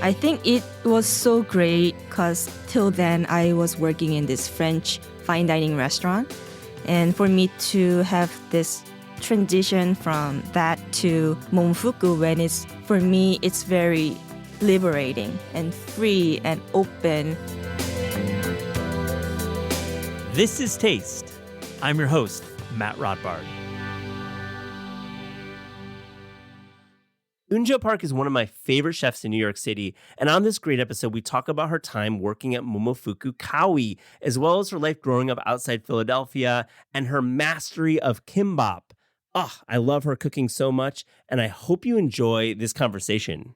I think it was so great because till then I was working in this French fine dining restaurant. And for me to have this transition from that to Momofuku for me, it's very liberating and free and open. This is Taste. I'm your host, Matt Rothbard. Eunjo Park is one of my favorite chefs in New York City, and on this great episode, we talk about her time working at Momofuku Kāwi, as well as her life growing up outside Philadelphia and her mastery of kimbap. I love her cooking so much, and I hope you enjoy this conversation.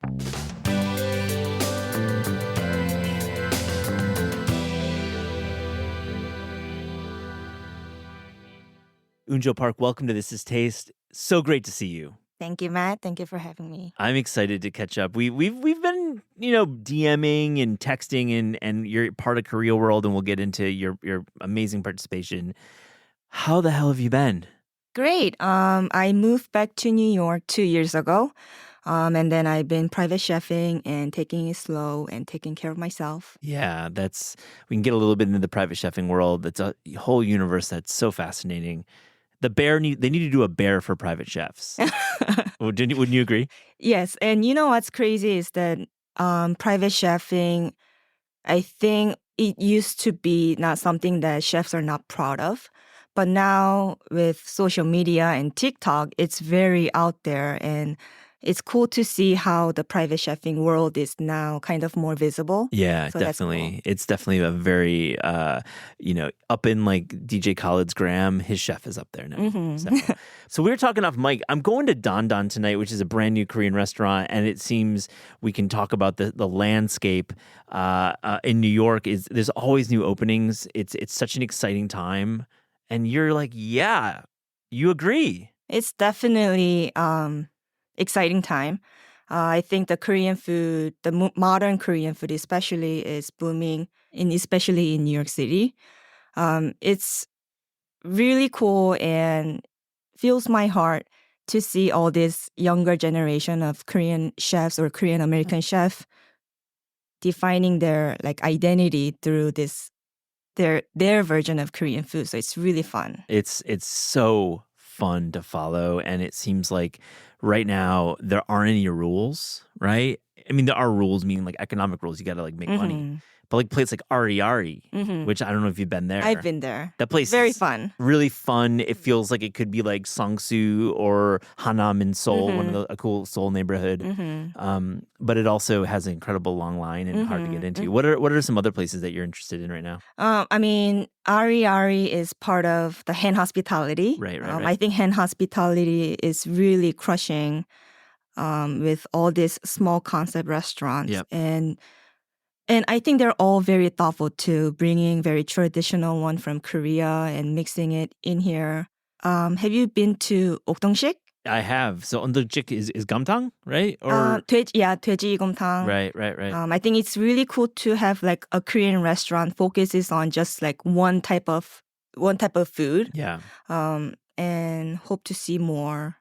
Eunjo Park, welcome to This is Taste. So great to see you. Thank you, Matt. Thank you for having me. I'm excited to catch up. We've been, DMing and texting and you're part of Korea World, and we'll get into your amazing participation. How the hell have you been? Great. I moved back to New York 2 years ago. And then I've been private chefing and taking it slow and taking care of myself. Yeah, we can get a little bit into the private chefing world. That's a whole universe that's so fascinating. They need to do a bear for private chefs. Wouldn't you agree? Yes. And you know what's crazy is that private chefing, I think it used to be not something that chefs are not proud of. But now with social media and TikTok, it's very out there. And it's cool to see how the private chefing world is now kind of more visible. Yeah, so definitely. Cool. It's definitely a very, up in like DJ Khaled's Graham, his chef is up there now. Mm-hmm. So we were talking off mic. I'm going to Don Don tonight, which is a brand new Korean restaurant. And it seems we can talk about the landscape in New York. There's always new openings. It's such an exciting time. And you're like, yeah, you agree. It's definitely exciting time. I think the Korean food, the modern Korean food especially, is booming, especially in New York City. It's really cool and fills my heart to see all this younger generation of Korean chefs or Korean American chefs defining their identity through their version of Korean food. So it's really fun. It's so fun to follow, and it seems like right now there aren't any rules, right? I mean, there are rules, meaning like economic rules. You got to make money. But like places like Ari Ari, which I don't know if you've been there. I've been there. That place very is fun. Really fun. It feels like it could be like Songsu or Hanam in Seoul, a cool Seoul neighborhood. But it also has an incredible long line and hard to get into. What are some other places that you're interested in right now? I mean, Ari Ari is part of the Hen Hospitality. Right. I think Hen Hospitality is really crushing with all these small concept restaurants. Yep. And I think they're all very thoughtful too, bringing very traditional one from Korea and mixing it in here. Have you been to 옥동식? I have. So 옥동식 is gamtang, right? Or 돼지곰탕. Right. I think it's really cool to have like a Korean restaurant focuses on just like one type of food. Yeah. And hope to see more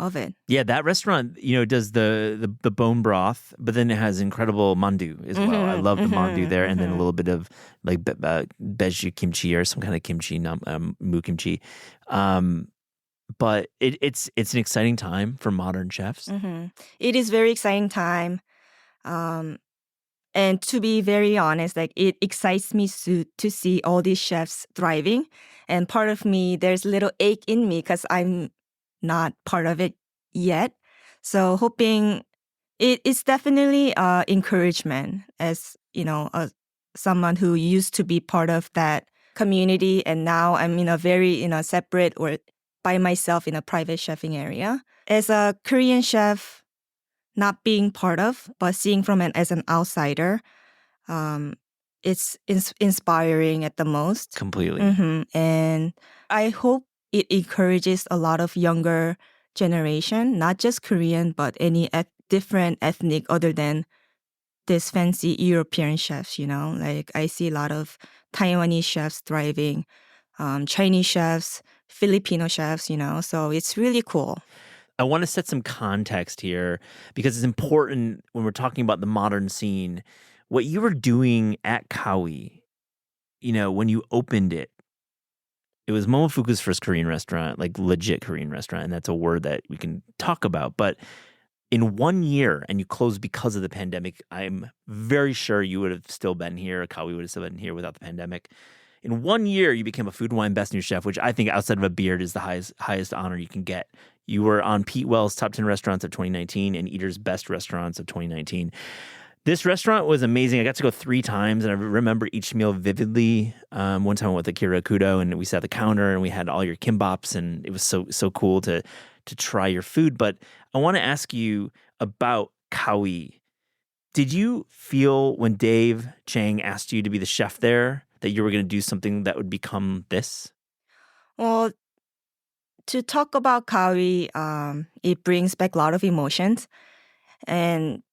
of it. Yeah, that restaurant, does the bone broth, but then it has incredible mandu as well. I love the mandu there, and then a little bit of like beju kimchi or some kind of kimchi, mu kimchi. But it's an exciting time for modern chefs. It is very exciting time. And to be very honest, it excites me to see all these chefs thriving. And part of me, there's a little ache in me because I'm not part of it yet. So hoping it's definitely encouragement as, someone who used to be part of that community. And now I'm in a very, separate or by myself in a private chefing area. As a Korean chef, not being part of, but seeing as an outsider, it's inspiring at the most. Completely. And I hope it encourages a lot of younger generation, not just Korean, but any different ethnic other than this fancy European chefs, I see a lot of Taiwanese chefs thriving, Chinese chefs, Filipino chefs, so it's really cool. I want to set some context here because it's important when we're talking about the modern scene. What you were doing at Kāwi, when you opened it, it was Momofuku's first Korean restaurant, like legit Korean restaurant. And that's a word that we can talk about. But in 1 year, and you closed because of the pandemic, I'm very sure you would have still been here. Kāwi would have still been here without the pandemic. In 1 year, you became a Food and Wine Best New Chef, which I think outside of a beard is the highest honor you can get. You were on Pete Wells' Top 10 Restaurants of 2019 and Eater's Best Restaurants of 2019. This restaurant was amazing. I got to go 3 times, and I remember each meal vividly. One time I went with Akira Kudo, and we sat at the counter, and we had all your kimbaps, and it was so cool to try your food. But I want to ask you about Kāwi. Did you feel when Dave Chang asked you to be the chef there that you were going to do something that would become this? Well, to talk about Kāwi, it brings back a lot of emotions. And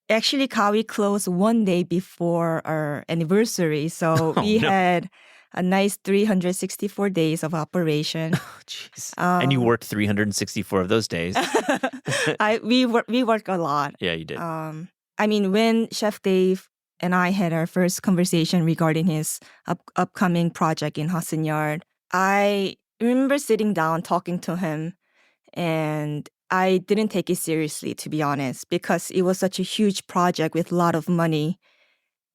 actually, Kāwi closed 1 day before our anniversary. So we had a nice 364 days of operation. Oh, jeez. And you worked 364 of those days. We work a lot. Yeah, you did. When Chef Dave and I had our first conversation regarding his upcoming project in Hudson Yards, I remember sitting down talking to him, and I didn't take it seriously, to be honest, because it was such a huge project with a lot of money.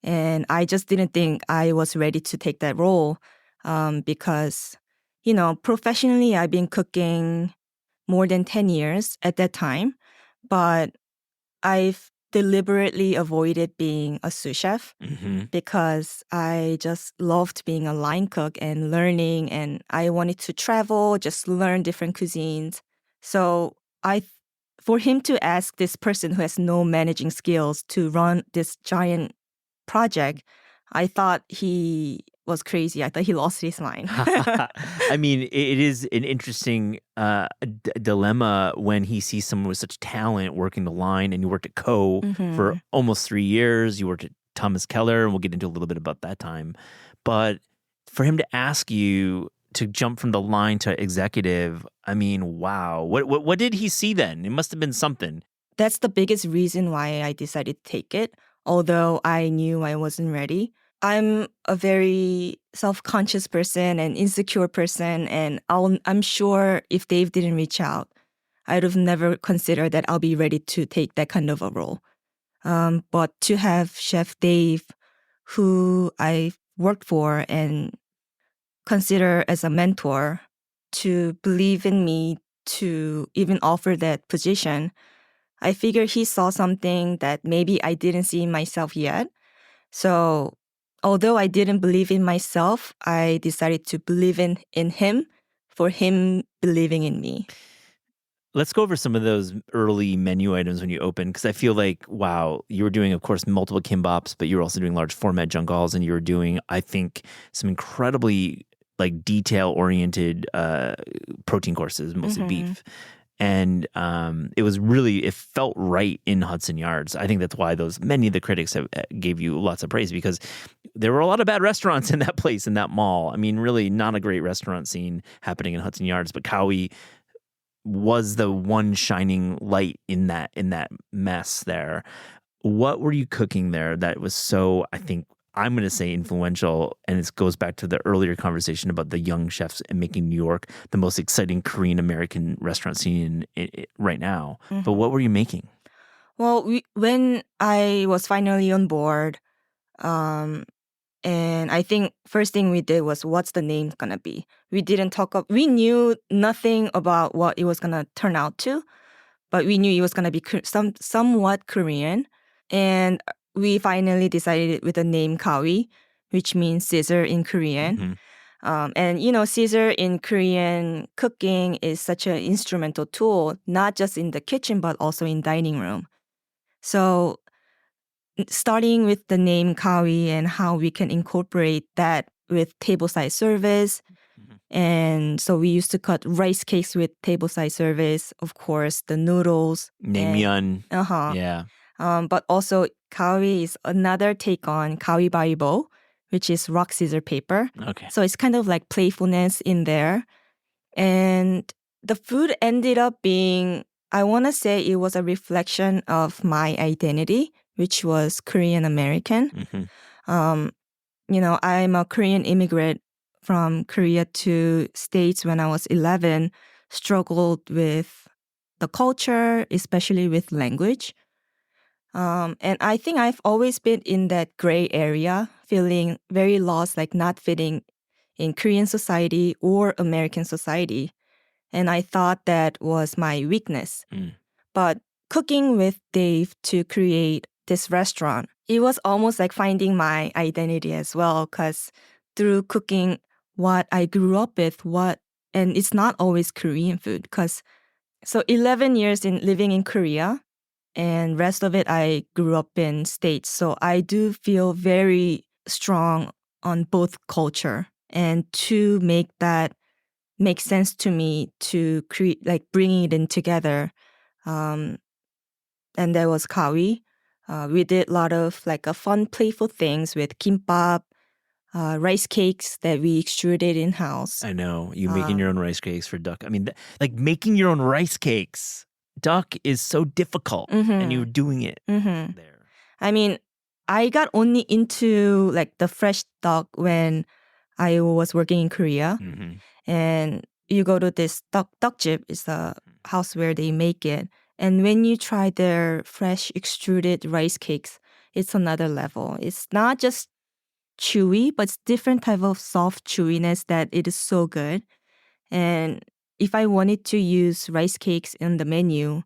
And I just didn't think I was ready to take that role because, professionally, I've been cooking more than 10 years at that time. But I've deliberately avoided being a sous chef because I just loved being a line cook and learning, and I wanted to travel, just learn different cuisines. So for him to ask this person who has no managing skills to run this giant project, I thought he was crazy. I thought he lost his mind. It is an interesting dilemma when he sees someone with such talent working the line, and you worked at Co for almost 3 years. You worked at Thomas Keller, and we'll get into a little bit about that time. But for him to ask you to jump from the line to executive, wow. What did he see then? It must have been something. That's the biggest reason why I decided to take it, although I knew I wasn't ready. I'm a very self-conscious person and insecure person, and I'm sure if Dave didn't reach out, I'd have never considered that I'll be ready to take that kind of a role. But to have Chef Dave, who I worked for and consider as a mentor, to believe in me to even offer that position, I figure he saw something that maybe I didn't see in myself yet. So although I didn't believe in myself, I decided to believe in him for him believing in me. Let's go over some of those early menu items when you opened, because I feel like, wow, you were doing, of course, multiple kimbaps, but you were also doing large format jungals, and you were doing, I think, some incredibly detail-oriented protein courses, mostly beef. And it felt right in Hudson Yards. I think that's why many of the critics gave you lots of praise, because there were a lot of bad restaurants in that place, in that mall. Really not a great restaurant scene happening in Hudson Yards, but Kāwi was the one shining light in that mess there. What were you cooking there that was so, I think, I'm going to say influential, and it goes back to the earlier conversation about the young chefs and making New York the most exciting Korean-American restaurant scene right now. But what were you making? Well, when I was finally on board, and I think first thing we did was, what's the name going to be? We we knew nothing about what it was going to turn out to, but we knew it was going to be somewhat Korean. And we finally decided with the name Kāwi, which means scissor in Korean. And scissor in Korean cooking is such an instrumental tool, not just in the kitchen, but also in dining room. So starting with the name Kāwi and how we can incorporate that with tableside service. And so we used to cut rice cakes with tableside service, of course, the noodles. Naengmyeon. Yeah. But also Kāwi is another take on 가위바위보, which is rock, scissor, paper. Okay. So it's kind of like playfulness in there. And the food ended up being I want to say it was a reflection of my identity, which was Korean American. Mhm. I'm a Korean immigrant from Korea to States when I was 11, struggled with the culture, especially with language. And I think I've always been in that gray area, feeling very lost, like not fitting in Korean society or American society. And I thought that was my weakness. Mm. But cooking with Dave to create this restaurant, it was almost like finding my identity as well, because through cooking what I grew up with, and it's not always Korean food, so 11 years in living in Korea, and rest of it I grew up in States. So I do feel very strong on both culture, and to make that make sense to me, to create, like bringing it in together. Um, and there was Kawi. We did a lot of like a fun, playful things with kimbap, rice cakes that we extruded in house. I know. You making your own rice cakes for duck. I mean, like making your own rice cakes. Duck is so difficult, and you were doing it there. I mean, I got only into like the fresh duck when I was working in Korea, and you go to this duck is the house where they make it, and when you try their fresh extruded rice cakes, it's another level. It's not just chewy, but it's different type of soft chewiness that it is so good. And if I wanted to use rice cakes in the menu,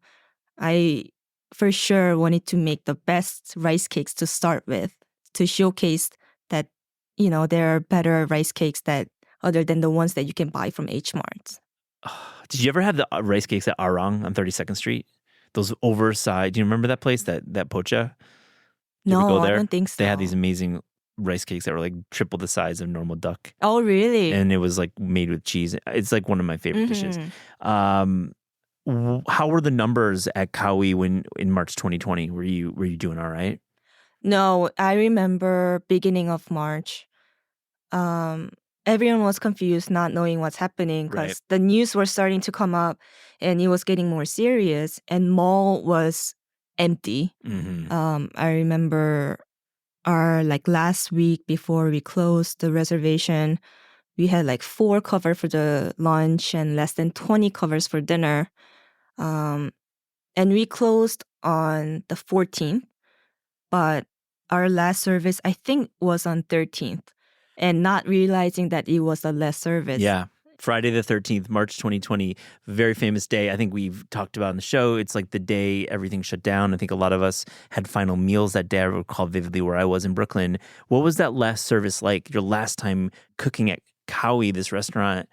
I for sure wanted to make the best rice cakes to start with, to showcase that, there are better rice cakes that other than the ones that you can buy from H Marts. Did you ever have the rice cakes at Arang on 32nd Street? Those oversized. Do you remember that place, that Pocha? Did you ever No, go I there? don't think so. They had these amazing rice cakes that were like triple the size of normal duck. Oh, really? And it was like made with cheese. It's like one of my favorite dishes. How were the numbers at Kawi in March 2020? Were you doing all right? No, I remember beginning of March. Everyone was confused, not knowing what's happening, because Right. the news were starting to come up and it was getting more serious, and mall was empty. I remember our like last week before we closed the reservation, we had like 4 covers for the lunch and less than 20 covers for dinner. And we closed on the 14th, but our last service I think was on 13th, and not realizing that it was the last service. Yeah. Friday the 13th, March 2020, very famous day. I think we've talked about in the show. It's like the day everything shut down. I think a lot of us had final meals that day. I recall vividly where I was in Brooklyn. What was that last service like? Your last time cooking at Kawi, this restaurant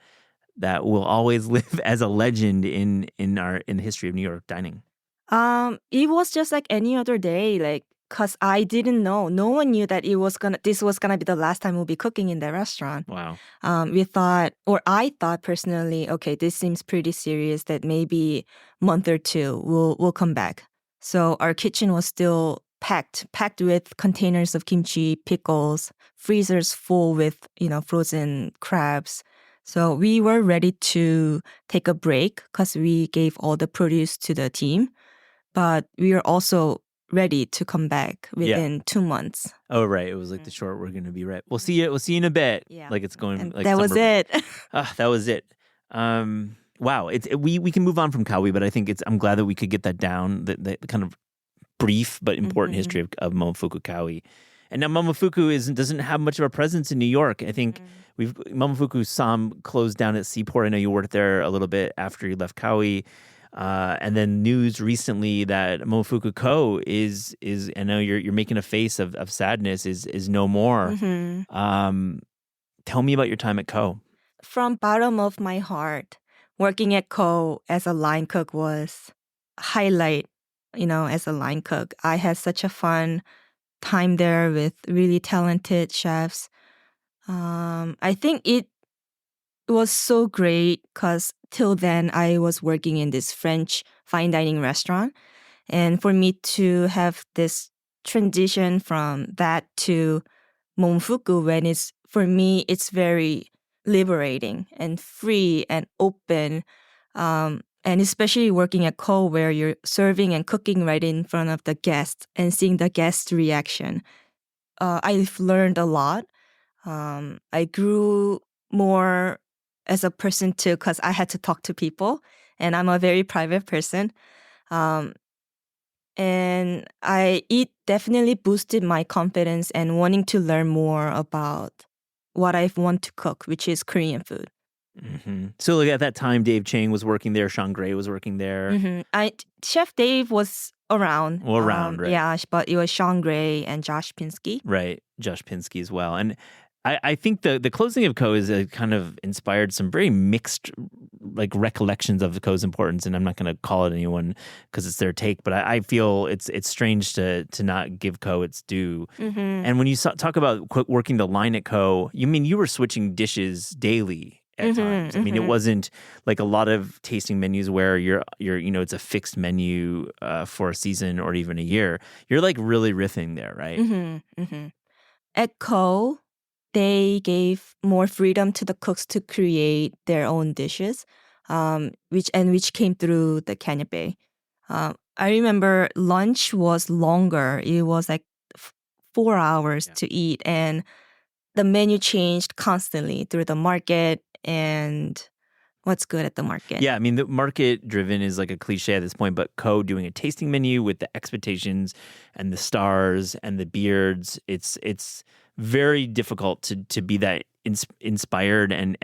that will always live as a legend in the history of New York dining. It was just like any other day, like, cause I didn't know. No one knew that this was gonna be the last time we'll be cooking in the restaurant. Wow. We thought, or I thought personally, okay, this seems pretty serious, that maybe month or two we'll come back. So our kitchen was still packed with containers of kimchi, pickles, freezers full with, frozen crabs. So we were ready to take a break because we gave all the produce to the team, but we were also ready to come back within 2 months. Oh, right. It was like the short, we're going to be right. We'll see you in a bit. Yeah. Like it's going And like that was summer. it. That was it. Wow. We can move on from Kawi, but I think I'm glad that we could get that down, the kind of brief but important history of Momofuku Kāwi. And now Momofuku doesn't have much of a presence in New York. I think Momofuku Sam closed down at Seaport. I know you worked there a little bit after you left Kawi. And then news recently that Momofuku Ko is I know you're making a face of sadness, is no more. Tell me about your time at Ko. From bottom of my heart, working at Ko as a line cook was highlight, as a line cook. I had such a fun time there with really talented chefs. I think it was so great because till then I was working in this French fine dining restaurant. And for me to have this transition from that to Momofuku, for me, it's very liberating and free and open. And especially working at Seoul where you're serving and cooking right in front of the guests and seeing the guest reaction. I've learned a lot. I grew more as a person too because I had to talk to people and I'm a very private person. Um, and it definitely boosted my confidence and wanting to learn more about what I want to cook, which is Korean food. So like at that time, Dave Chang was working there. Sean Gray was working there. Chef Dave was around. Well, around, right. Yeah, but it was Sean Gray and Josh Pinsky. Right, Josh Pinsky as well. And I think the closing of Ko is kind of inspired some very mixed like recollections of Ko's importance, and I'm not going to call it anyone because it's their take, but I feel it's strange to not give Ko its due. And when you talk about working the line at Ko, you were switching dishes daily at times. I mean, it wasn't like a lot of tasting menus where you're it's a fixed menu for a season or even a year. You're like really riffing there, right? At Ko, they gave more freedom to the cooks to create their own dishes, which came through the canapé. I remember lunch was longer. It was like 4 hours to eat, and the menu changed constantly through the market and what's good at the market. Yeah, I mean, the market driven is like a cliche at this point, but Ko doing a tasting menu with the expectations and the stars and the beards, it's very difficult to be that inspired and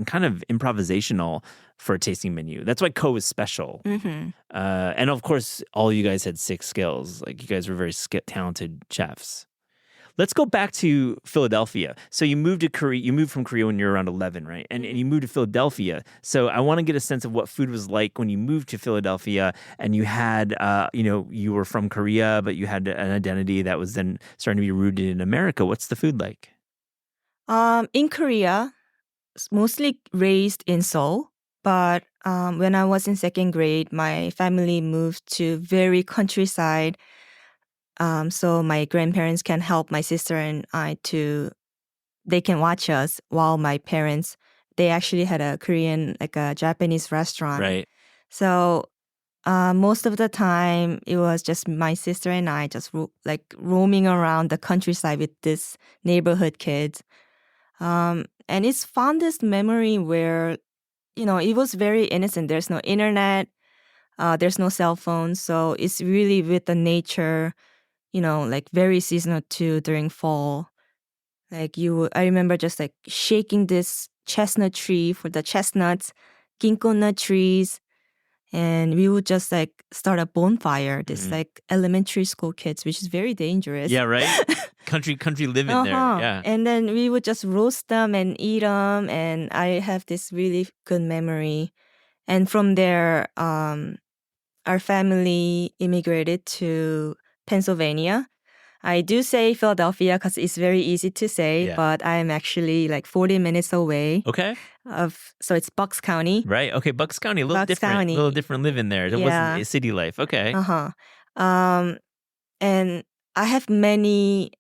kind of improvisational for a tasting menu. That's why Ko is special. And of course, all you guys had 6 skills. Like you guys were very talented chefs. Let's go back to Philadelphia. So you moved to Korea. You moved from Korea when you were around 11, right? And you moved to Philadelphia. So I want to get a sense of what food was like when you moved to Philadelphia. And you had, you were from Korea, but you had an identity that was then starting to be rooted in America. What's the food like? In Korea, mostly raised in Seoul. But when I was in 2nd grade, my family moved to very countryside. So my grandparents can help my sister and I they can watch us while my parents, they actually had a Korean, like a Japanese restaurant. Right. So most of the time it was just my sister and I just roaming around the countryside with this neighborhood kids. And it's fondest memory where, it was very innocent. There's no internet, there's no cell phones. So it's really with the nature, like very seasonal too during fall. Like I remember just like shaking this chestnut tree for the chestnuts, ginkgo nut trees. And we would just like start a bonfire, this like elementary school kids, which is very dangerous. Yeah, right? country living there. Yeah. And then we would just roast them and eat them. And I have this really good memory. And from there, our family immigrated to Pennsylvania. I do say Philadelphia because it's very easy to say, but I'm actually like 40 minutes away. Okay. So it's Bucks County. Right. Okay. Bucks County, a little different. A little different living there. It wasn't a city life. Okay. And I have many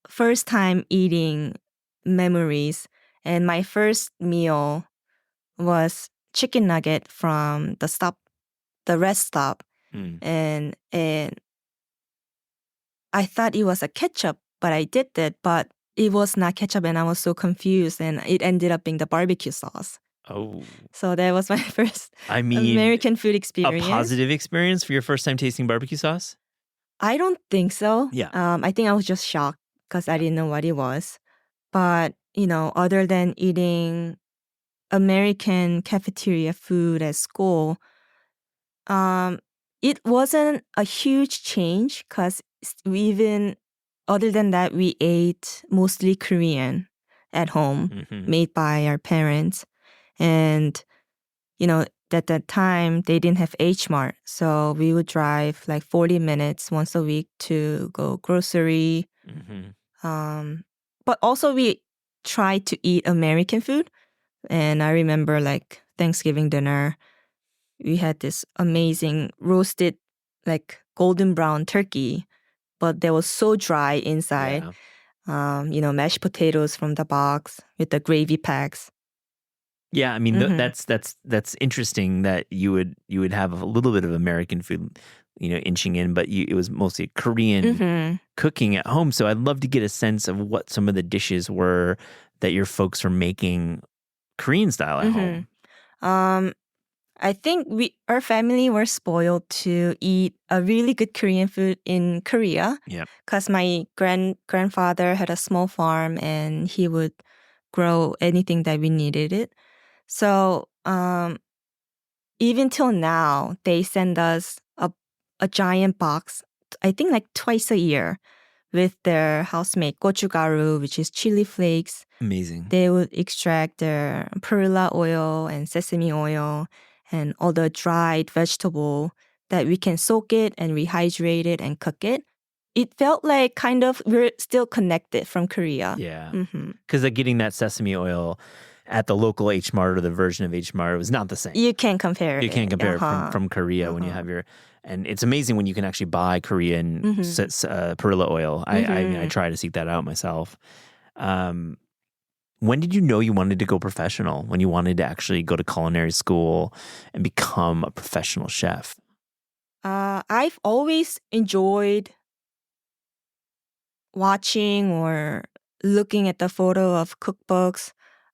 first time eating memories. And my first meal was chicken nugget from the rest stop. And I thought it was a ketchup, but I did that, but it was not ketchup and I was so confused and it ended up being the barbecue sauce. Oh. So that was my first American food experience. A positive experience for your first time tasting barbecue sauce? I don't think so. Yeah. I think I was just shocked because I didn't know what it was. But, other than eating American cafeteria food at school, it wasn't a huge change because other than that, we ate mostly Korean at home, made by our parents. And, at that time, they didn't have H Mart. So we would drive like 40 minutes once a week to go grocery. But also we tried to eat American food. And I remember like Thanksgiving dinner, we had this amazing roasted, like golden brown turkey, but they was so dry inside. Yeah. Mashed potatoes from the box with the gravy packs. Yeah, I mean that's interesting that you would have a little bit of American food, inching in, but it was mostly Korean cooking at home. So I'd love to get a sense of what some of the dishes were that your folks were making Korean style at home. I think our family were spoiled to eat a really good Korean food in Korea. Yeah. Because my grandfather had a small farm and he would grow anything that we needed it. So even till now, they send us a giant box, I think like twice a year, with their house-made gochugaru, which is chili flakes. Amazing. They would extract their perilla oil and sesame oil and all the dried vegetable that we can soak it and rehydrate it and cook it. It felt like kind of we're still connected from Korea. Yeah. Mm-hmm. Because getting that sesame oil at the local H Mart or the version of H Mart was not the same. You can't compare it. You can't compare it from Korea when you have and it's amazing when you can actually buy Korean perilla oil. I try to seek that out myself. When did you know you wanted to go professional? When you wanted to actually go to culinary school and become a professional chef? I've always enjoyed watching or looking at the photo of cookbooks.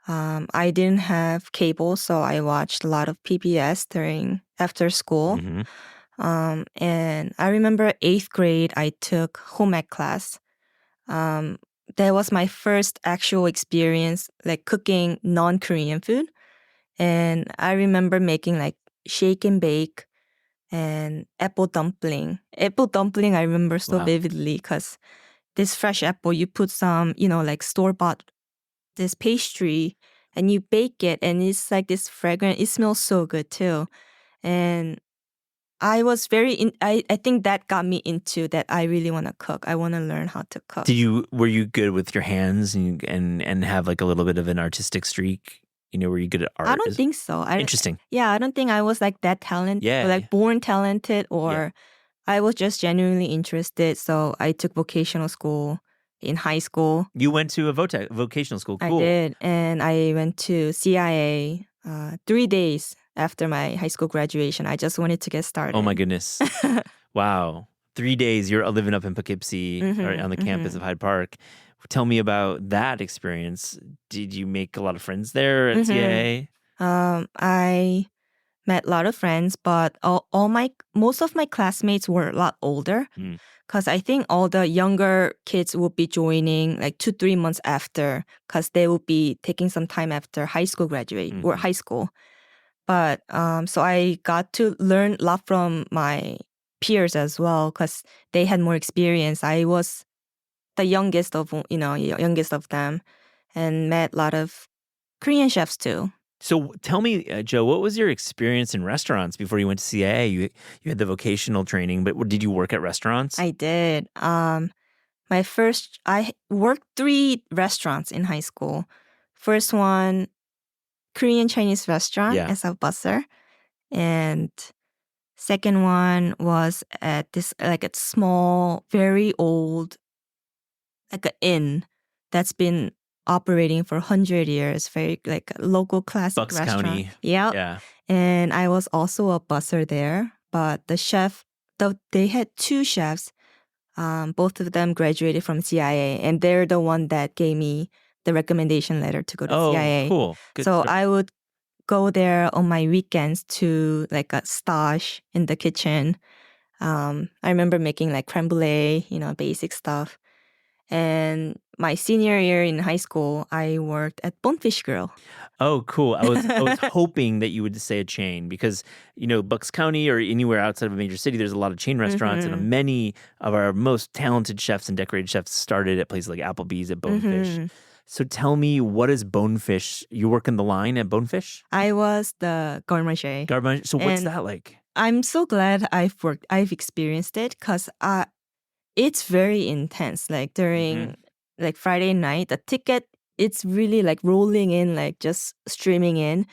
I didn't have cable, so I watched a lot of PBS during after school. And I remember 8th grade, I took home ec class. That was my first actual experience, like cooking non-Korean food. And I remember making like shake and bake and apple dumpling. Apple dumpling, I remember so vividly because this fresh apple, you put some, like store-bought this pastry and you bake it and it's like this fragrant, it smells so good too. And I was I think that got me into that I really want to cook. I want to learn how to cook. Were you good with your hands and have like a little bit of an artistic streak? Were you good at art? I don't think so. Interesting. Yeah, I don't think I was like that talented, or like born talented, or I was just genuinely interested. So I took vocational school in high school. You went to a vocational school. Cool. I did. And I went to CIA 3 days after my high school graduation. I just wanted to get started. Oh my goodness. Wow. 3 days you're living up in Poughkeepsie or on the campus of Hyde Park. Tell me about that experience. Did you make a lot of friends there at CIA? I met a lot of friends, but most of my classmates were a lot older. Because I think all the younger kids will be joining like 2-3 months after, because they will be taking some time after high school graduate or high school. But so I got to learn a lot from my peers as well, because they had more experience. I was the youngest of them, and met a lot of Korean chefs too. So tell me, Joe, what was your experience in restaurants before you went to CIA? You had the vocational training, but did you work at restaurants? I did. I worked 3 restaurants in high school. First one, Korean Chinese restaurant as a busser. And second one was at this like a small, very old, like an inn that's been operating for 100 years, very like a local classic Bucks restaurant. County. Yep. Yeah. And I was also a busser there, but the chef, they had 2 chefs. Both of them graduated from CIA, and they're the one that gave me the recommendation letter to go to CIA. Oh, cool. Good. So I would go there on my weekends to like a stage in the kitchen. I remember making like creme brulee, basic stuff. And my senior year in high school, I worked at Bonefish Grill. Oh, cool. I was hoping that you would say a chain because, Bucks County or anywhere outside of a major city, there's a lot of chain restaurants. And many of our most talented chefs and decorated chefs started at places like Applebee's at Bonefish. So tell me, what is Bonefish? You work in the line at Bonefish? I was the garde manger. So what's that like? I'm so glad I've experienced it because it's very intense. Like during like Friday night, the ticket, it's really like rolling in, like just streaming in.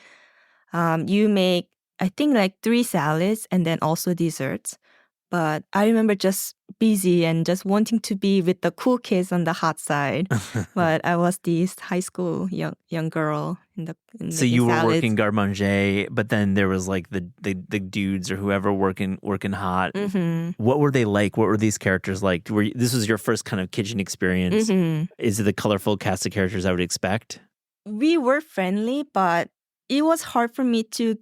You make, I think like 3 salads and then also desserts. But I remember just busy and just wanting to be with the cool kids on the hot side. But I was this high school young girl in So making you were salads. working garde-manger, but then there was like the dudes or whoever working hot. Mm-hmm. What were they like? What were these characters like? This was your first kind of kitchen experience. Mm-hmm. Is it the colorful cast of characters I would expect? We were friendly, but it was hard for me to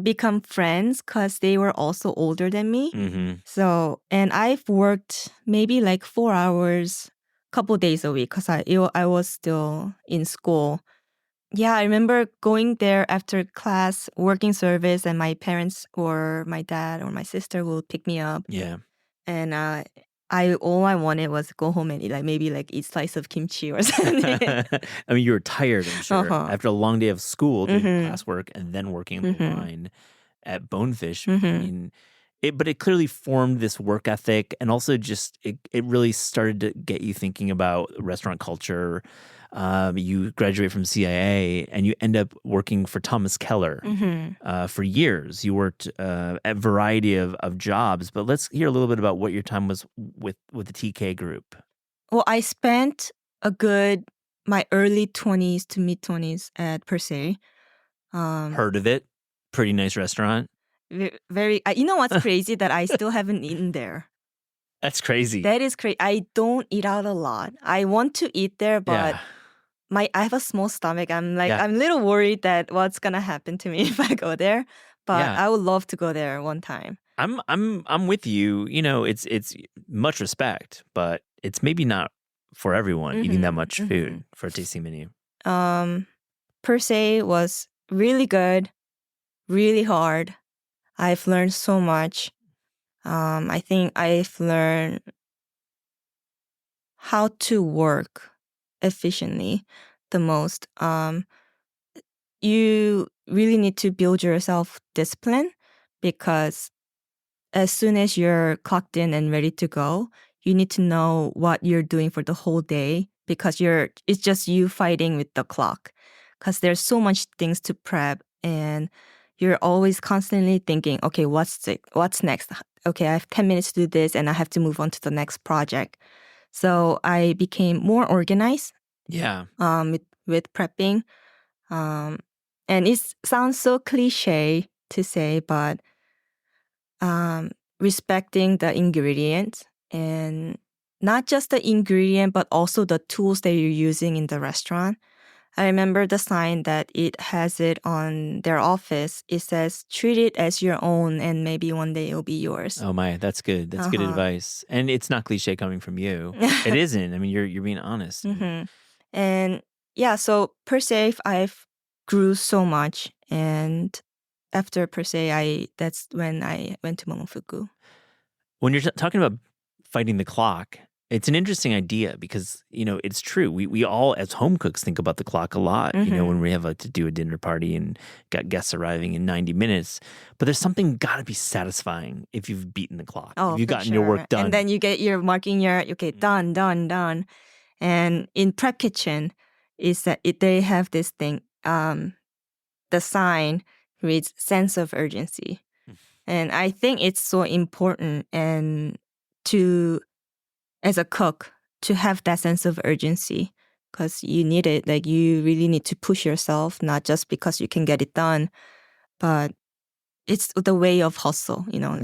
become friends because they were also older than me. Mm-hmm. So, and I've worked maybe like 4 hours, couple days a week because I was still in school. Yeah, I remember going there after class, working service, and my parents or my dad or my sister will pick me up. Yeah. And all I wanted was go home and eat eat slice of kimchi or something. I mean, you were tired, I'm sure, Uh-huh. after a long day of school doing Mhm. classwork and then working in the Mhm. line at Bonefish. I Mhm. mean, but it clearly formed this work ethic, and also just it really started to get you thinking about restaurant culture. You graduate from CIA and you end up working for Thomas Keller Mhm. for years. You worked at a variety of jobs, but let's hear a little bit about what your time was with the TK group. Well, I spent my early 20s to mid 20s at Per Se. Heard of it? Pretty nice restaurant. Very. You know what's crazy that I still haven't eaten there. That's crazy. That is crazy. I don't eat out a lot. I want to eat there, but yeah. I have a small stomach. I'm Yeah. I'm a little worried that what's gonna happen to me if I go there. But Yeah. I would love to go there one time. I'm with you. You know, it's much respect, but it's maybe not for everyone eating that much food for a tasting menu. Per Se was really good, really hard. I've learned so much. I think I've learned how to work efficiently the most. You really need to build your self-discipline because as soon as you're clocked in and ready to go, you need to know what you're doing for the whole day because it's just you fighting with the clock because there's so much things to prep and you're always constantly thinking, okay, what's next? Okay, I have 10 minutes to do this and I have to move on to the next project. So I became more organized Yeah. with prepping. And it sounds so cliche to say, but respecting the ingredients and not just the ingredient, but also the tools that you're using in the restaurant. I remember the sign that it has it on their office. It says, treat it as your own and maybe one day it'll be yours. Oh my, that's good. That's good advice. And it's not cliche coming from you. It isn't. I mean, you're being honest. Mm-hmm. And yeah, so Per Se, I've grew so much. And after Per Se, that's when I went to Momofuku. When you're talking about fighting the clock, it's an interesting idea because, you know, it's true. We all, as home cooks, think about the clock a lot, you know, when we have to do a dinner party and got guests arriving in 90 minutes. But there's something got to be satisfying if you've beaten the clock. Oh, if you've for gotten your work done. And then you get your marking okay, done. And in prep kitchen, is that they have this thing, the sign reads sense of urgency. And I think it's so important and as a cook, to have that sense of urgency because you need it. Like you really need to push yourself, not just because you can get it done, but it's the way of hustle, you know,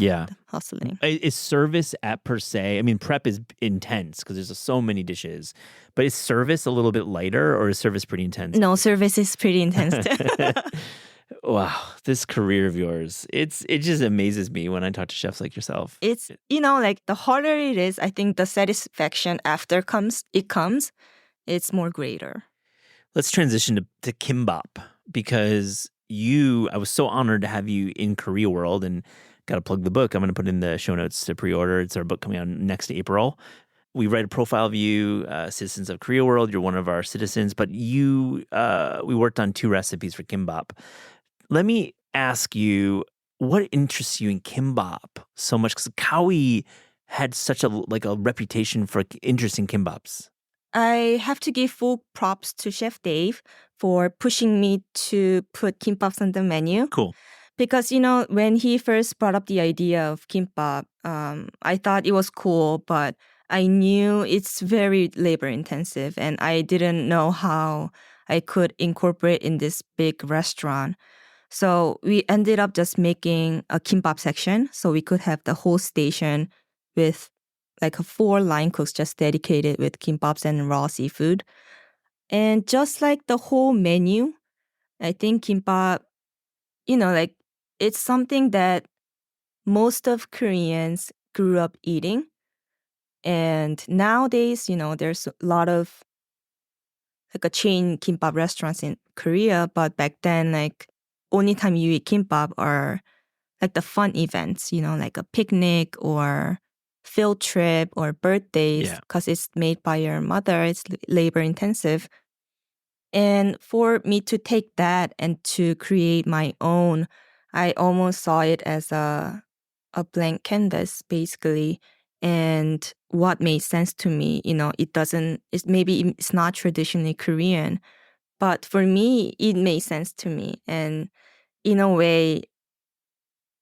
hustling. Is service at Per Se, I mean, prep is intense because there's so many dishes, but is service a little bit lighter or is service pretty intense? No, service is pretty intense. Wow, this career of yours, it just amazes me when I talk to chefs like yourself. It's, you know, like the harder it is, I think the satisfaction after it's more greater. Let's transition to kimbap because I was so honored to have you in Korea World and got to plug the book. I'm going to put in the show notes to pre-order. It's our book coming out next April. We write a profile of you, citizens of Korea World. You're one of our citizens, but we worked on 2 recipes for kimbap. Let me ask you, what interests you in kimbap so much? Because Kāwi had such a reputation for interesting kimbaps. I have to give full props to Chef Dave for pushing me to put kimbaps on the menu. Cool. because, when he first brought up the idea of kimbap, I thought it was cool, but I knew it's very labor intensive and I didn't know how I could incorporate in this big restaurant. So we ended up just making a kimbap section so we could have the whole station with like a 4 line cooks just dedicated with kimbaps and raw seafood. And just like the whole menu, I think kimbap, like it's something that most of Koreans grew up eating. And nowadays, there's a lot of like a chain kimbap restaurants in Korea, but back then, like only time you eat kimbap are like the fun events, like a picnic or field trip or birthdays Yeah. because it's made by your mother. It's labor intensive. And for me to take that and to create my own, I almost saw it as a blank canvas, basically. And what made sense to me, it's not traditionally Korean, but for me, it made sense to me. And in a way,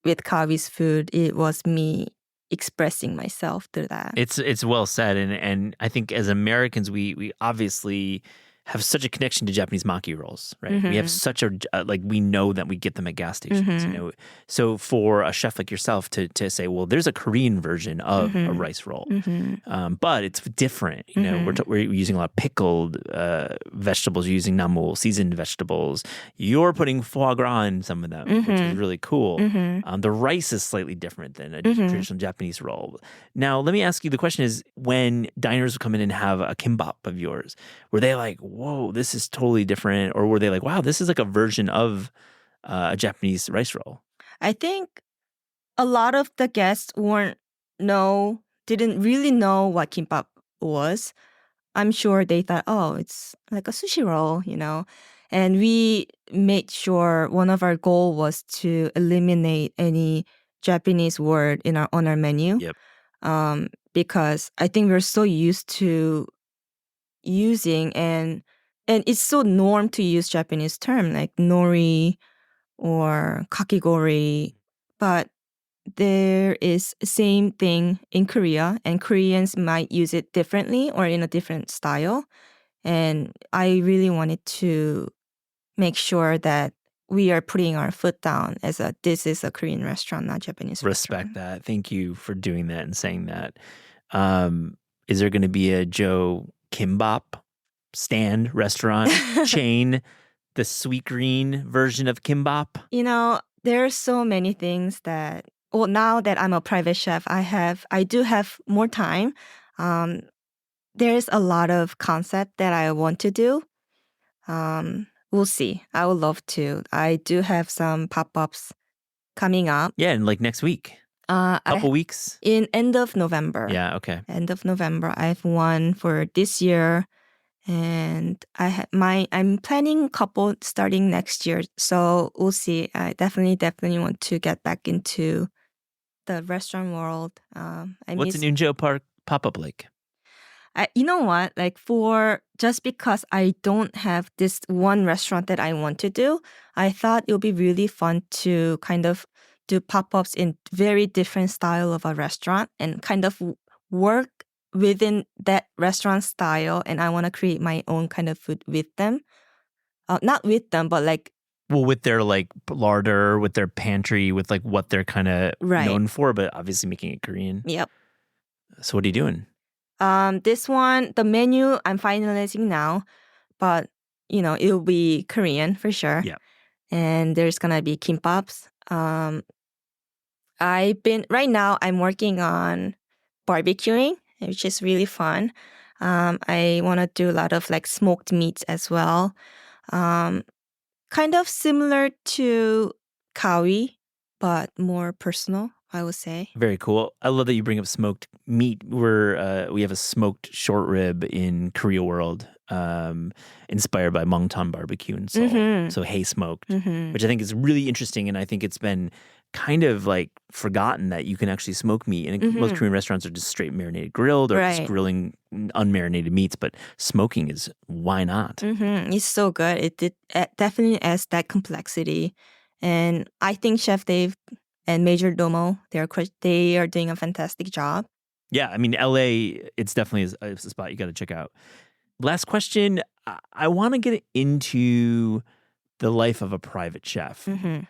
with Kawi's food, it was me expressing myself through that. It's well said, and I think as Americans, we obviously have such a connection to Japanese maki rolls, right? We have such a we know that we get them at gas stations, So for a chef like yourself to say, well, there's a Korean version of a rice roll, but it's different. We're using a lot of pickled vegetables, you're using namu, seasoned vegetables. You're putting foie gras in some of them, which is really cool. The rice is slightly different than a traditional Japanese roll. Now, let me ask you, the question is, when diners would come in and have a kimbap of yours, were they like, whoa, this is totally different? Or were they like, wow, this is like a version of a Japanese rice roll? I think a lot of the guests didn't really know what kimbap was. I'm sure they thought, oh, it's like a sushi roll, And we made sure one of our goal was to eliminate any Japanese word on our menu. Yep. Because I think we're so used to using and it's so norm to use Japanese term like nori or kakigori, but there is same thing in Korea and Koreans might use it differently or in a different style. And I really wanted to make sure that we are putting our foot down as this is a Korean restaurant, not Japanese Respect restaurant. that. Thank you for doing that and saying that. Is there going to be a Joe Kimbap stand restaurant chain, the sweet green version of kimbap? There are so many things that, well, now that I'm a private chef, I do have more time. There's a lot of concept that I want to do. We'll see. I would love to. I do have some pop-ups coming up. Yeah, and like next week. Couple weeks? In end of November. Yeah, okay. End of November. I have one for this year. And I'm planning a couple starting next year. So we'll see. I definitely want to get back into the restaurant world. What's an Eunjo Park pop-up like? You know what? Like just because I don't have this one restaurant that I want to do, I thought it would be really fun to kind of do pop-ups in very different style of a restaurant and kind of work within that restaurant style, and I want to create my own kind of food with them. Not with them, but like... Well, with their like larder, with their pantry, with like what they're kind of known for, but obviously making it Korean. Yep. So what are you doing? This one, the menu I'm finalizing now, but it will be Korean for sure. Yeah. And there's gonna be kimbaps. Right now I'm working on barbecuing, which is really fun. I want to do a lot of like smoked meats as well. Kind of similar to Kāwi, but more personal, I would say. Very cool. I love that you bring up smoked meat. We have a smoked short rib in Korea World, inspired by Mongtan barbecue in Seoul. So hay smoked, which I think is really interesting, and I think it's been kind of like forgotten that you can actually smoke meat. And most Korean restaurants are just straight marinated grilled or just grilling unmarinated meats, but smoking why not? It's so good. It definitely adds that complexity And I think Chef Dave and Major Domo, they are doing a fantastic job. Yeah, I mean, LA, it's definitely a spot you got to check out. Last question. I want to get into the life of a private chef. Mm-hmm.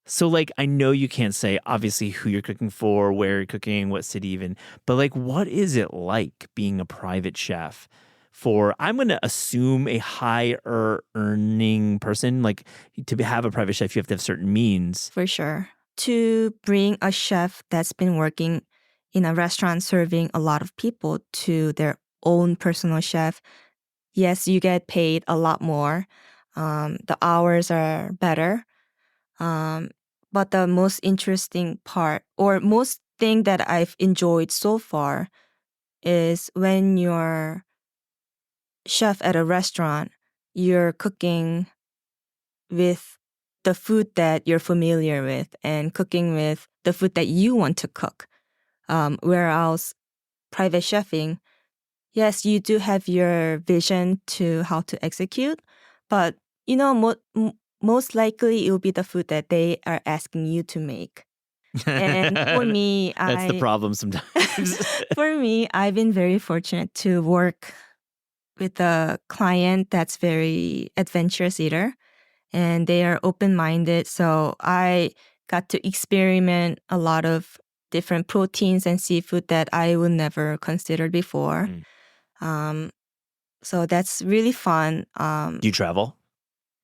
So, like, I know you can't say, obviously, who you're cooking for, where you're cooking, what city even, but, like, what is it like being a private chef for, I'm going to assume, a higher earning person? Like, to have a private chef, you have to have certain means. For sure. To bring a chef that's been working in a restaurant serving a lot of people to their own personal chef, yes, you get paid a lot more. The hours are better. But the most interesting part, or most thing that I've enjoyed so far, is when you're chef at a restaurant, you're cooking with the food that you're familiar with and cooking with the food that you want to cook. Whereas private chefing, yes, you do have your vision to how to execute, but you know, most likely it will be the food that they are asking you to make. And for me, That's the problem sometimes. for me, I've been very fortunate to work with a client that's very adventurous eater, and they are open-minded. So I got to experiment a lot of different proteins and seafood that I would never considered before. So that's really fun. Do you travel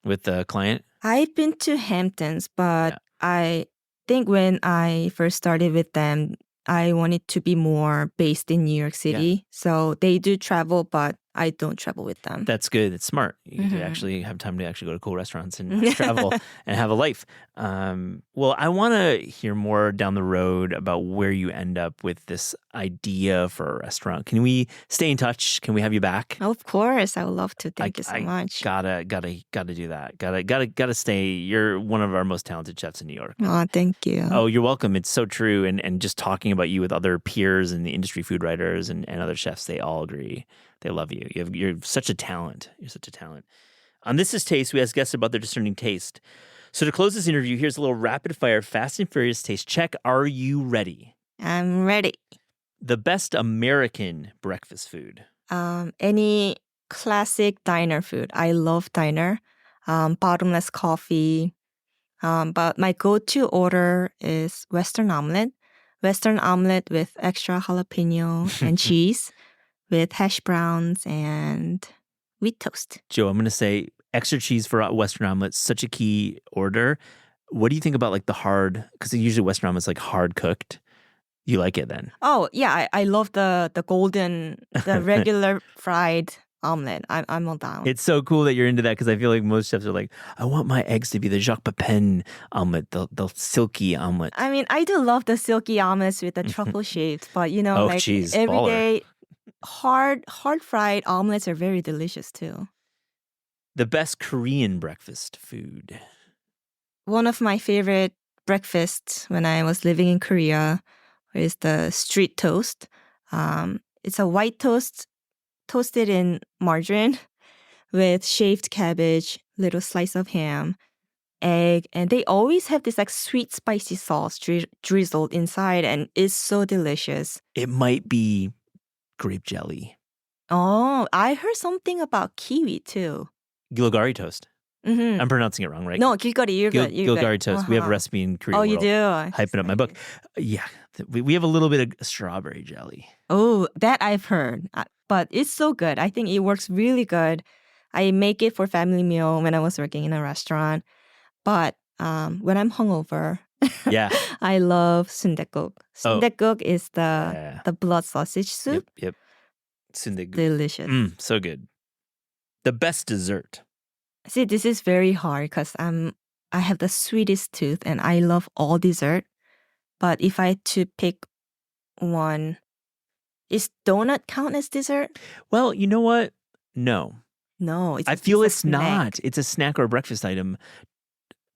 with the client? I've been to Hamptons, but I think when I first started with them, I wanted to be more based in New York City. So they do travel, but I don't travel with them. That's good. It's smart. You get to actually have time to actually go to cool restaurants and travel and have a life. Well, I want to hear more down the road about where you end up with this idea for a restaurant. Can we stay in touch? Can we have you back? Of course, I would love to. Thank you so much. Gotta do that. Gotta stay. You're one of our most talented chefs in New York. Oh, thank you. Oh, you're welcome. It's so true. And just talking about you with other peers and the industry food writers and other chefs, they all agree. They love you. You're such a talent. You're such a talent. On This Is Taste, we ask guests about their discerning taste. So to close this interview, here's a little rapid fire, fast and furious taste check. Are you ready? I'm ready. The best American breakfast food. Any classic diner food. I love diner. Bottomless coffee. But my go-to order is Western omelet. Western omelet with extra jalapeno and cheese, with hash browns and wheat toast. Joe, I'm going to say extra cheese for a Western omelet, such a key order. What do you think about like the hard, because usually Western omelet's like hard cooked. You like it then? Oh, yeah. I love the golden, the regular fried omelet. I'm all down. It's so cool that you're into that because I feel like most chefs are like, I want my eggs to be the Jacques Pepin omelet, the silky omelet. I mean, I do love the silky omelets with the truffle shapes, but you know, like geez, everyday hard fried omelets are very delicious too. The best Korean breakfast food. One of my favorite breakfasts when I was living in Korea is the street toast. It's a white toast toasted in margarine with shaved cabbage, little slice of ham, egg, and they always have this like sweet spicy sauce drizzled inside, and it's so delicious. It might be grape jelly. Oh, I heard something about kiwi too. Gilgari toast. Mm-hmm. I'm pronouncing it wrong, right? No, gilgari, you're good. Gilgari toast. We have a recipe in Korea. Oh, you do? Hyping up my book. Yeah, we have a little bit of strawberry jelly. Oh, that I've heard. But it's so good. I think it works really good. I make it for family meal when I was working in a restaurant. But when I'm hungover, I love sundae-guk. Sundae-guk is the blood sausage soup. Yep. Sundae-guk. Delicious. So good. The best dessert. See, this is very hard because I have the sweetest tooth and I love all dessert. But if I had to pick one, is donut count as dessert? Well, you know what? No, I feel it's not. It's a snack or a breakfast item.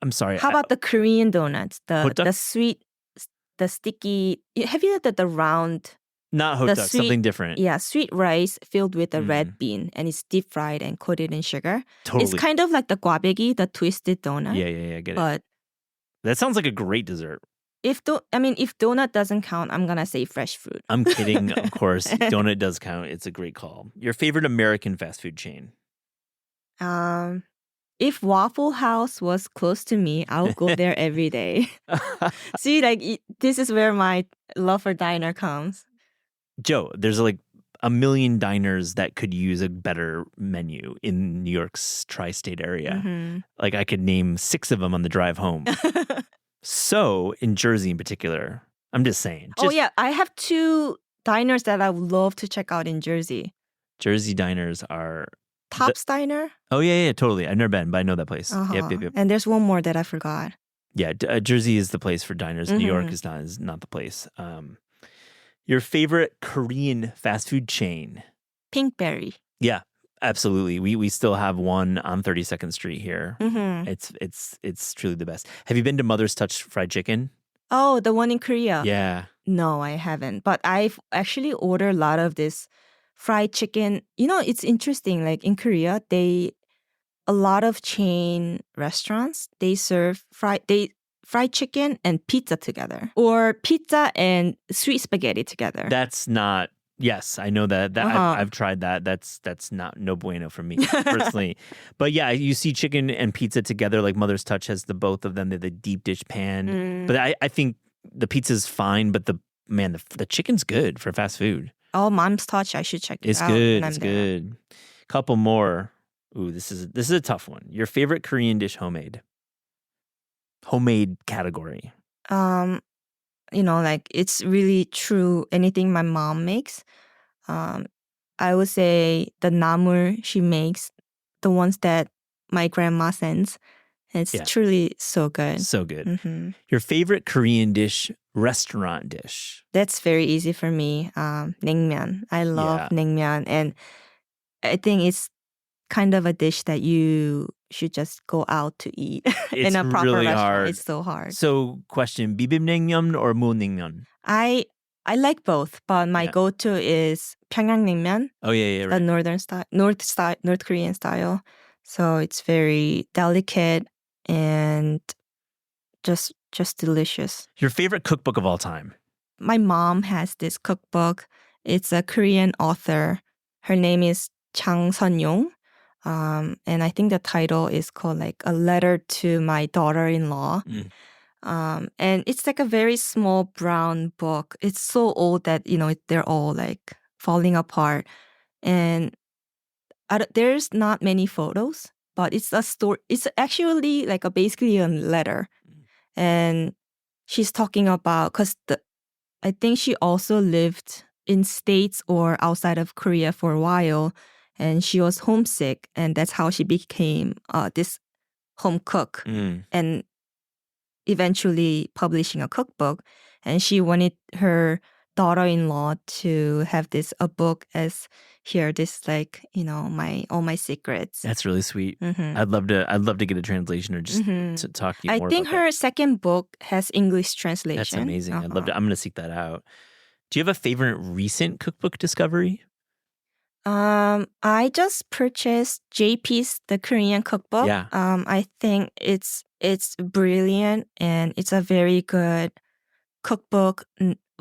I'm sorry. How about the Korean donuts? The sweet, the sticky. Have you had the round? Not hotdog, something different. Yeah, sweet rice filled with a red bean, and it's deep fried and coated in sugar. Totally. It's kind of like the gwabegi, the twisted donut. Yeah, I get it. But That sounds like a great dessert. If donut doesn't count, I'm gonna say fresh fruit. I'm kidding, of course. Donut does count. It's a great call. Your favorite American fast food chain? If Waffle House was close to me, I would go there every day. See, this is where my love for diner comes. Joe, there's like a million diners that could use a better menu in New York's tri-state area. Mm-hmm. Like I could name 6 of them on the drive home. So in Jersey in particular, I'm just saying. I have 2 diners that I would love to check out in Jersey. Jersey diners are... Top's Diner? Oh, yeah, totally. I've never been, but I know that place. Uh-huh. Yep. And there's one more that I forgot. Yeah, Jersey is the place for diners. New York is not the place. Your favorite Korean fast food chain? Pinkberry. Yeah, absolutely. We still have one on 32nd Street here. Mm-hmm. It's truly the best. Have you been to Mother's Touch Fried Chicken? Oh, the one in Korea? Yeah. No, I haven't. But I've actually ordered a lot of this fried chicken. It's interesting. Like in Korea, a lot of chain restaurants, they serve fried chicken and pizza together, or pizza and sweet spaghetti together. That's not. Yes, I know that. I've tried that. That's not no bueno for me personally. But yeah, you see chicken and pizza together. Like Mother's Touch has the both of them. They're the deep dish pan. But I think the pizza's fine. But the chicken's good for fast food. Oh, Mom's Touch. I should check it It's out. good. It's good. Couple more. Ooh, this is a tough one. Your favorite Korean dish homemade category. It's really true. Anything my mom makes, I would say the namul she makes, the ones that my grandma sends. It's truly so good. So good. Mm-hmm. Your favorite Korean dish, restaurant dish? That's very easy for me. Naengmyeon. I love naengmyeon, and I think it's kind of a dish that you should just go out to eat in a proper really restaurant. Hard. It's so hard. So, question: bibimbap or munaengmyeon? I like both, but my go-to is 평양냉면. Oh yeah, right. The North Korean style. So it's very delicate and just delicious. Your favorite cookbook of all time? My mom has this cookbook. It's a Korean author. Her name is Chang. And I think the title is called like A Letter to My Daughter-in-Law. And it's like a very small brown book. It's so old that, they're all like falling apart. And there's not many photos, but it's a story. It's actually like basically a letter. And she's talking about, because I think she also lived in States or outside of Korea for a while. And she was homesick, and that's how she became this home cook, and eventually publishing a cookbook. And she wanted her daughter-in-law to have a book as here, this all my secrets. That's really sweet. Mm-hmm. I'd love to get a translation or just to talk to you more. I think her second book has English translation. That's amazing. I'd love to. I'm going to seek that out. Do you have a favorite recent cookbook discovery? I just purchased JP's The Korean Cookbook. Yeah. I think it's brilliant, and it's a very good cookbook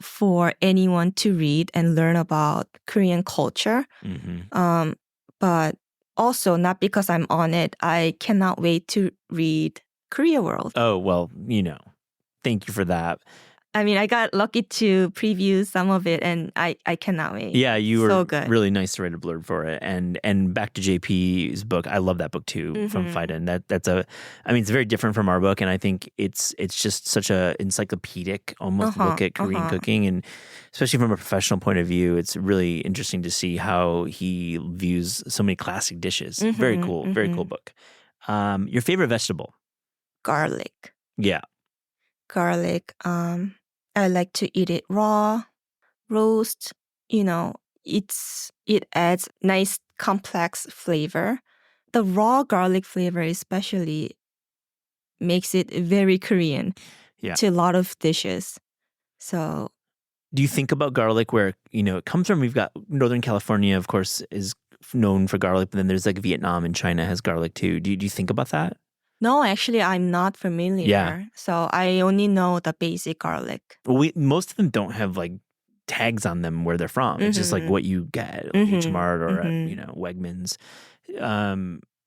for anyone to read and learn about Korean culture. Mm-hmm. But also, not because I'm on it, I cannot wait to read Korea World. Oh, well, thank you for that. I mean, I got lucky to preview some of it, and I cannot wait. Yeah, you were so good. Really nice to write a blurb for it. And back to JP's book, I love that book too, from Fiden. It's very different from our book, and I think it's just such a encyclopedic almost look at Korean cooking, and especially from a professional point of view, it's really interesting to see how he views so many classic dishes. Very cool, very cool book. Your favorite vegetable? Garlic. Yeah. Garlic. I like to eat it raw, roast. It adds nice complex flavor. The raw garlic flavor especially makes it very Korean to a lot of dishes. So, do you think about garlic where it comes from? We've got Northern California, of course, is known for garlic, but then there's like Vietnam and China has garlic too. Do you think about that? No, actually, I'm not familiar. Yeah. So I only know the basic garlic. Well, most of them don't have like tags on them where they're from. It's just like Mhm. what you get at Mhm, H Mart or at, mhm. Wegmans.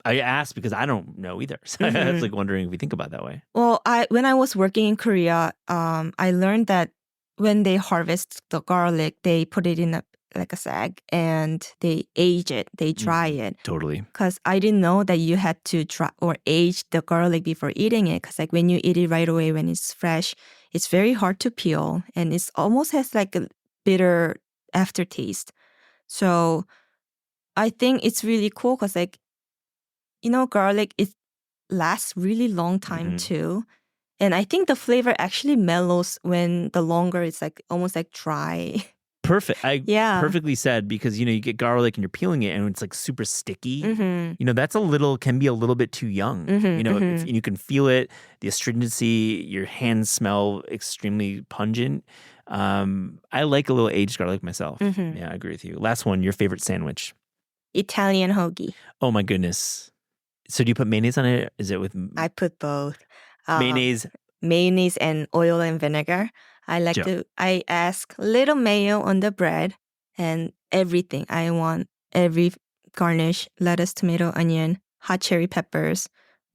I asked because I don't know either. So I was like wondering if we think about it that way. Well, when I was working in Korea, I learned that when they harvest the garlic, they put it in a sack and they age it, they dry it. Totally. Because I didn't know that you had to dry or age the garlic before eating it. Because like when you eat it right away when it's fresh, it's very hard to peel and it's almost has like a bitter aftertaste. So I think it's really cool because like, garlic, it lasts really long time too. And I think the flavor actually mellows when the longer it's like almost like dry. Perfect. Yeah. Perfectly said, because you get garlic and you're peeling it and it's like super sticky. Mm-hmm. That's can be a little bit too young. If you can feel it, the astringency, your hands smell extremely pungent. I like a little aged garlic myself. Yeah, I agree with you. Last one, your favorite sandwich. Italian hoagie. Oh my goodness. So do you put mayonnaise on it? Is it with I put both. mayonnaise? Mayonnaise and oil and vinegar. I ask little mayo on the bread and everything. I want every garnish, lettuce, tomato, onion, hot cherry peppers,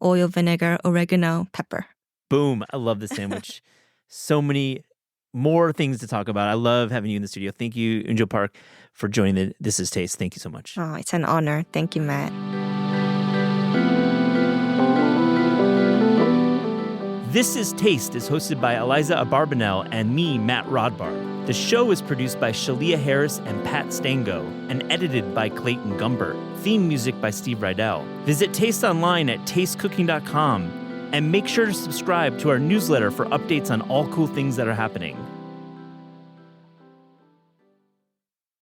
oil, vinegar, oregano, pepper. Boom. I love this sandwich. So many more things to talk about. I love having you in the studio. Thank you, Eunjo Park, for joining the This Is Taste. Thank you so much. Oh, it's an honor. Thank you, Matt. This Is Taste is hosted by Eliza Abarbanel and me, Matt Rodbard. The show is produced by Shalia Harris and Pat Stango and edited by Clayton Gumbert. Theme music by Steve Rydell. Visit Taste online at tastecooking.com and make sure to subscribe to our newsletter for updates on all cool things that are happening.